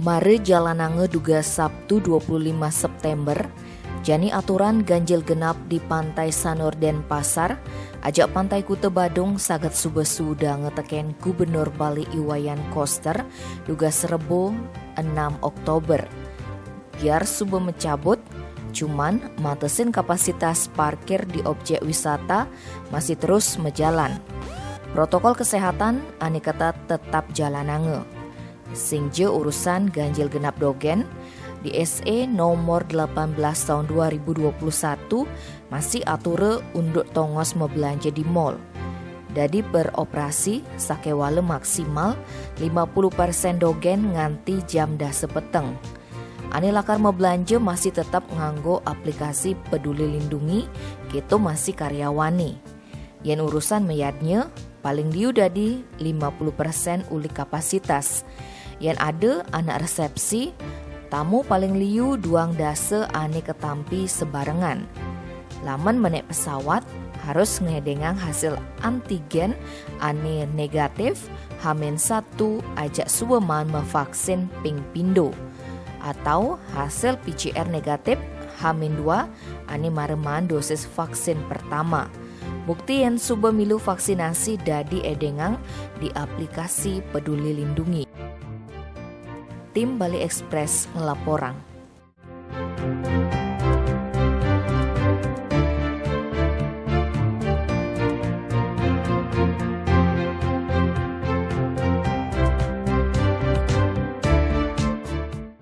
Mare jalanange duga Sabtu 25 September, jani aturan ganjil genap di Pantai Sanur Denpasar, ajak Pantai Kuta Badung sagat subesu sudah ngeteken Gubernur Bali Iwayan Koster duga Serebo 6 Oktober. Biar sube mencabut, cuman matesin kapasitas parkir di objek wisata masih terus menjalan. Protokol kesehatan ane ketat tetap jalanange. Singje urusan ganjil genap dogen di SE nomor 18 tahun 2021 masih ature unduk tongos membelanja di mall. Dadi beroperasi sakewale maksimal 50% dogen nganti jam dase peteng. Ane lakar membelanja masih tetap nganggo aplikasi Peduli Lindungi, gitu masih karyawani. Yen urusan meyadnya paling liu dadi 50% uli kapasitas. Yang ada anak resepsi, tamu paling liu duang dase ane ketampi sebarengan. Laman menek pesawat harus ngedengang hasil antigen ane negatif H-1 ajak suweman mevaksin ping pindo. Atau hasil PCR negatif H-2 ane mareman dosis vaksin pertama. Bukti yang suba milu vaksinasi dadi edengang di aplikasi Peduli Lindungi. Tim Bali Express ngelaporang.